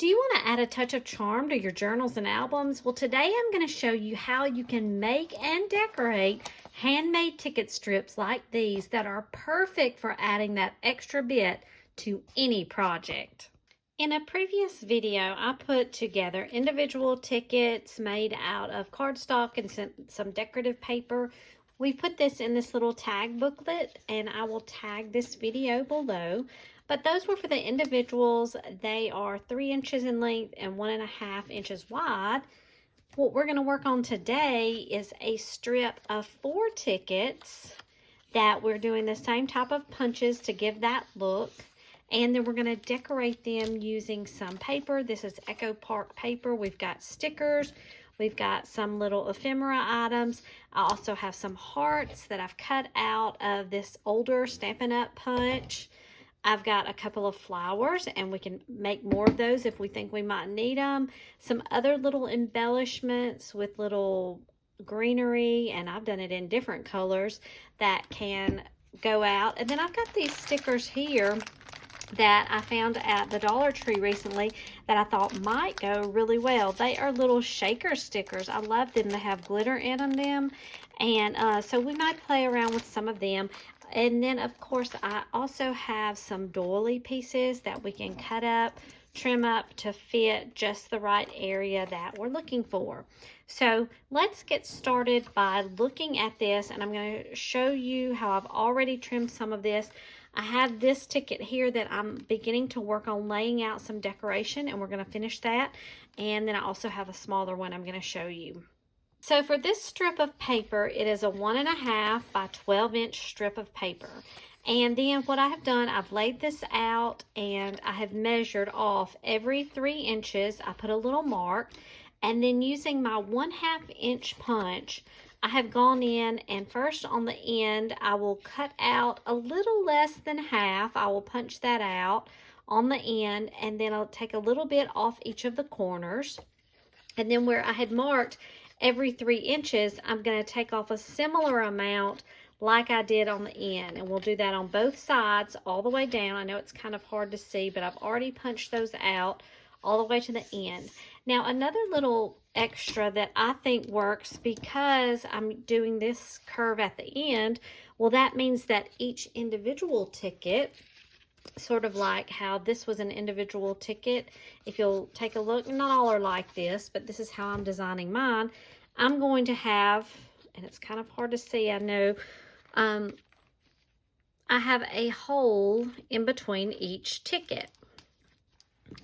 Do you want to add a touch of charm to your journals and albums? Well, today I'm going to show you how you can make and decorate handmade ticket strips like these that are perfect for adding that extra bit to any project. In a previous video, I put together individual tickets made out of cardstock and some decorative paper. We put this in this little tag booklet, and I will tag this video below. But those were for the individuals. They are 3 inches in length and 1.5 inches wide. What we're going to work on today is a strip of 4 tickets that we're doing the same type of punches to give that look. And then we're going to decorate them using some paper. This is Echo Park paper. We've got stickers. We've got some little ephemera items. I also have some hearts that I've cut out of this older Stampin' Up! Punch. I've got a couple of flowers, and we can make more of those if we think we might need them. Some other little embellishments with little greenery, and I've done it in different colors that can go out. And then I've got these stickers here that I found at the Dollar Tree recently that I thought might go really well. They are little shaker stickers. I love them. They have glitter in them. And so we might play around with some of them. And then, of course, I also have some doily pieces that we can cut up, trim up to fit just the right area that we're looking for. So let's get started by looking at this, and I'm going to show you how I've already trimmed some of this. I have this ticket here that I'm beginning to work on laying out some decoration, and we're going to finish that. And then I also have a smaller one I'm going to show you. So for this strip of paper, it is a 1.5 by 12 inch strip of paper. And then what I have done, I've laid this out and I have measured off every 3 inches. I put a little mark, and then using my 1/2 inch punch, I have gone in and first on the end, I will cut out a little less than half. I will punch that out on the end, and then I'll take a little bit off each of the corners. And then where I had marked every 3 inches, I'm going to take off a similar amount like I did on the end. And we'll do that on both sides all the way down. I know it's kind of hard to see, but I've already punched those out all the way to the end. Now, another little extra that I think works, because I'm doing this curve at the end, well, that means that each individual ticket, sort of like how this was an individual ticket, if you'll take a look, not all are like this, but this is how I'm designing mine. I'm going to have, and it's kind of hard to see, I know, I have a hole in between each ticket.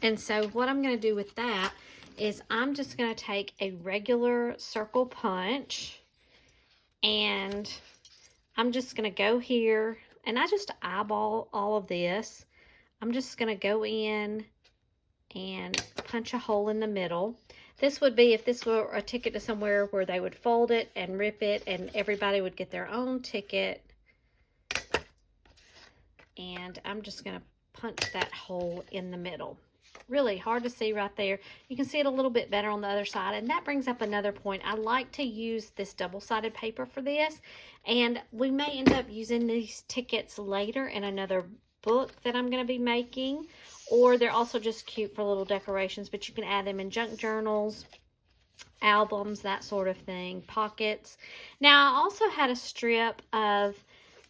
And so what I'm going to do with that is I'm just going to take a regular circle punch, and I'm just going to go here, and I just eyeball all of this. I'm just going to go in and punch a hole in the middle. This would be if this were a ticket to somewhere where they would fold it and rip it, and everybody would get their own ticket. And I'm just going to punch that hole in the middle. Really hard to see right there. You can see it a little bit better on the other side. And that brings up another point. I like to use this double-sided paper for this. And we may end up using these tickets later in another book that I'm going to be making. Or they're also just cute for little decorations. But you can add them in junk journals, albums, that sort of thing, pockets. Now, I also had a strip of,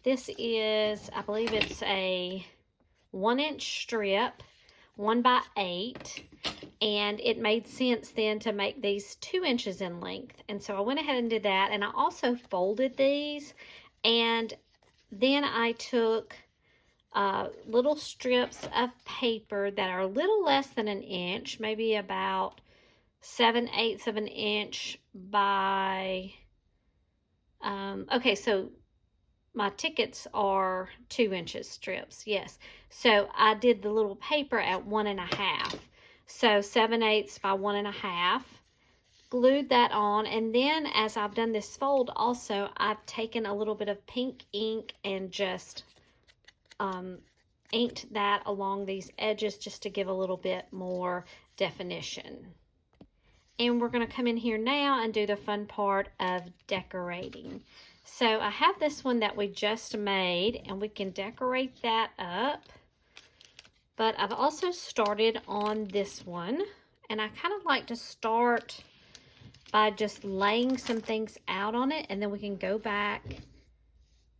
this is, I believe it's a 1-inch strip, 1 by 8, and it made sense then to make these 2 inches in length. And so I went ahead and did that, and I also folded these, and then I took little strips of paper that are a little less than 1 inch, maybe about 7/8 of an inch by, okay, so my tickets are 2 inches strips, yes. So I did the little paper at 1.5. So 7/8 by 1.5. Glued that on, and then as I've done this fold also, I've taken a little bit of pink ink and just inked that along these edges just to give a little bit more definition. And we're going to come in here now and do the fun part of decorating. So I have this one that we just made, and we can decorate that up But I've also started on this one, and I kind of like to start by just laying some things out on it, and then we can go back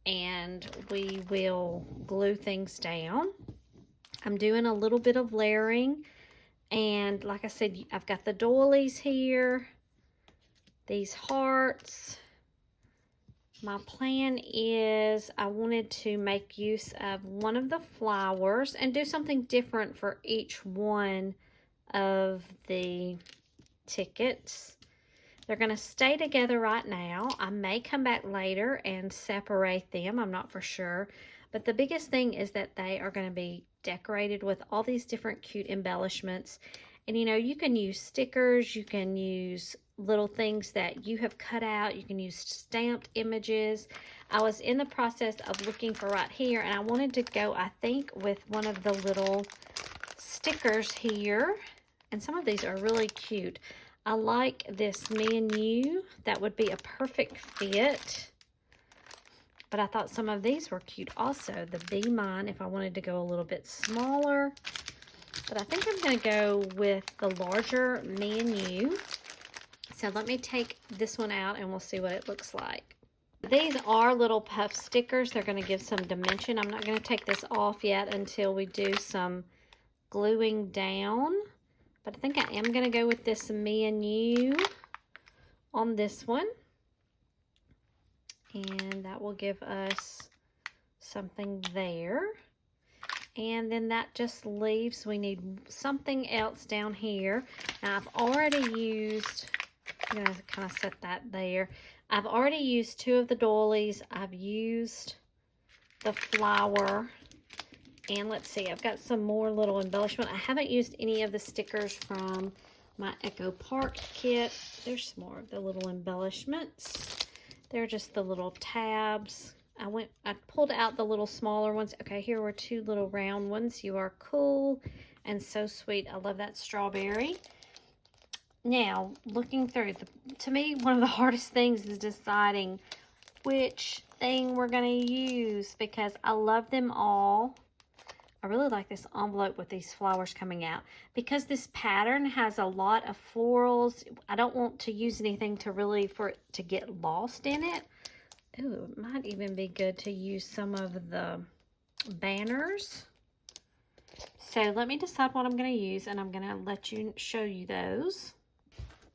and we will glue things down. I'm doing a little bit of layering, and like I said, I've got the doilies here, these hearts. My plan is I wanted to make use of one of the flowers and do something different for each one of the tickets. They're going to stay together right now. I may come back later and separate them. I'm not for sure. But the biggest thing is that they are going to be decorated with all these different cute embellishments. And you know, you can use stickers, you can use little things that you have cut out, you can use stamped images. I was in the process of looking for right here, and I wanted to go, I think, with one of the little stickers here. And some of these are really cute. I like this Me and You. That would be a perfect fit. But I thought some of these were cute also. The Be Mine, if I wanted to go a little bit smaller. But I think I'm going to go with the larger Me and You. So let me take this one out and we'll see what it looks like. These are little puff stickers. They're going to give some dimension. I'm not going to take this off yet until we do some gluing down. But I think I am going to go with this Me and You on this one. And that will give us something there. And then that just leaves, we need something else down here. Now I've already used, I'm going to kind of set that there. I've already used two of the doilies. I've used the flower. And let's see, I've got some more little embellishment. I haven't used any of the stickers from my Echo Park kit. There's some more of the little embellishments. They're just the little tabs. I pulled out the little smaller ones. Okay, here were two little round ones. You are cool and so sweet. I love that strawberry. Now, looking through, to me, one of the hardest things is deciding which thing we're going to use because I love them all. I really like this envelope with these flowers coming out. Because this pattern has a lot of florals, I don't want to use anything to really, for it to get lost in it. Ooh, it might even be good to use some of the banners. So let me decide what I'm going to use, and I'm going to show you those.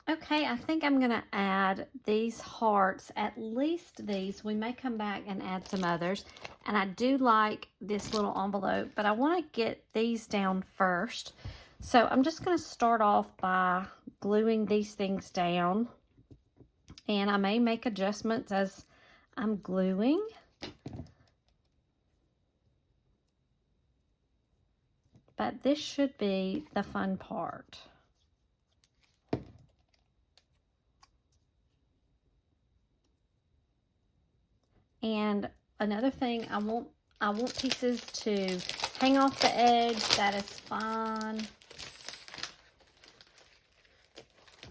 Okay, I think I'm going to add these hearts, at least these. We may come back and add some others. And I do like this little envelope, but I want to get these down first. So I'm just going to start off by gluing these things down. And I may make adjustments as I'm gluing. But this should be the fun part. And another thing, I want pieces to hang off the edge. That is fine.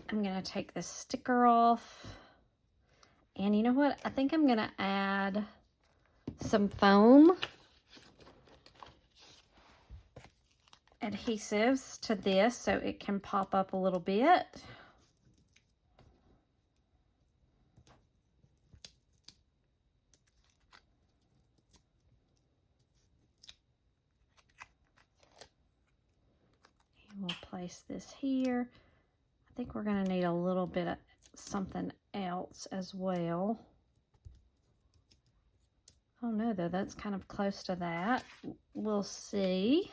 I'm going to take this sticker off. And you know what? I think I'm going to add some foam adhesives to this so it can pop up a little bit. And we'll place this here. I think we're going to need a little bit of something else as well. Oh no, though, that's kind of close to that. We'll see.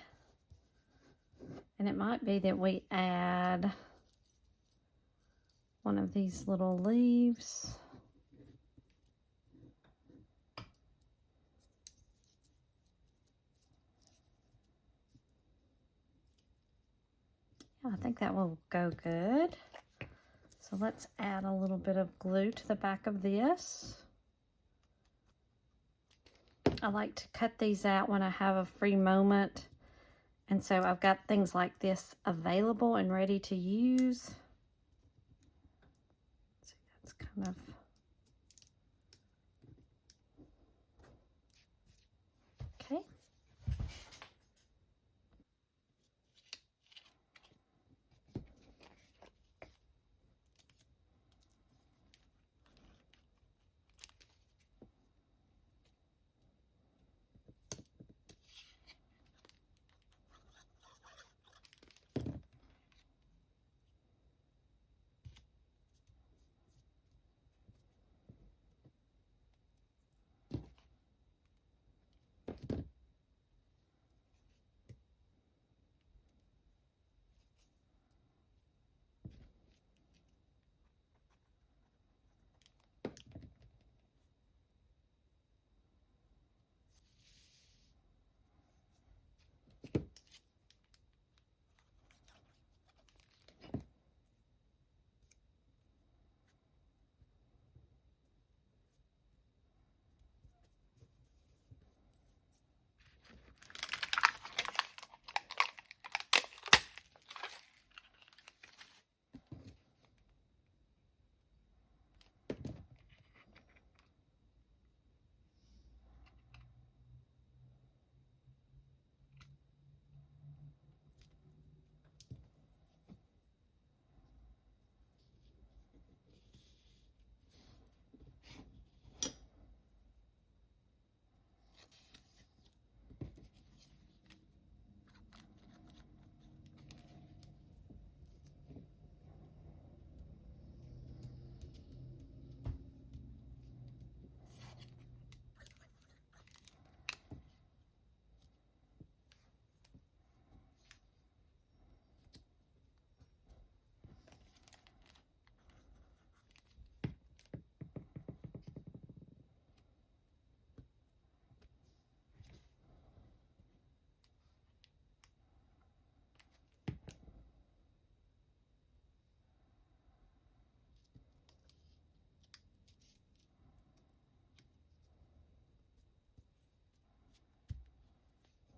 And it might be that we add one of these little leaves. Yeah, I think that will go good. So let's add a little bit of glue to the back of this. I like to cut these out when I have a free moment. And so I've got things like this available and ready to use. See, that's kind of... Okay.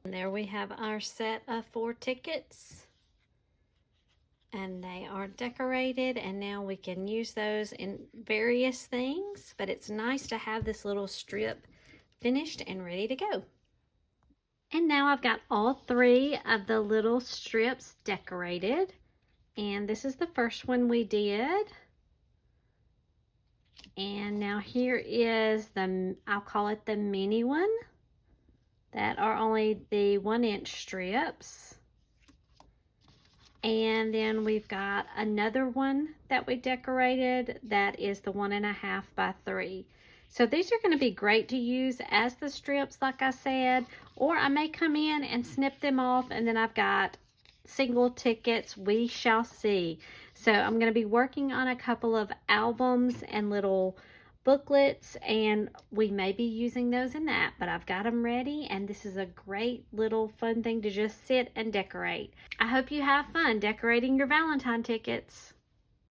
And there we have our set of 4 tickets. And they are decorated, and now we can use those in various things, but it's nice to have this little strip finished and ready to go. And now I've got all 3 of the little strips decorated, and this is the first one we did. And now here is I'll call it the mini one, that are only the 1-inch strips. And then we've got another one that we decorated that is the 1.5 by 3. So these are going to be great to use as the strips, like I said, or I may come in and snip them off, and then I've got single tickets. We shall see. So I'm going to be working on a couple of albums and little booklets, and we may be using those in that, but I've got them ready, and this is a great little fun thing to just sit and decorate. I hope you have fun decorating your Valentine tickets.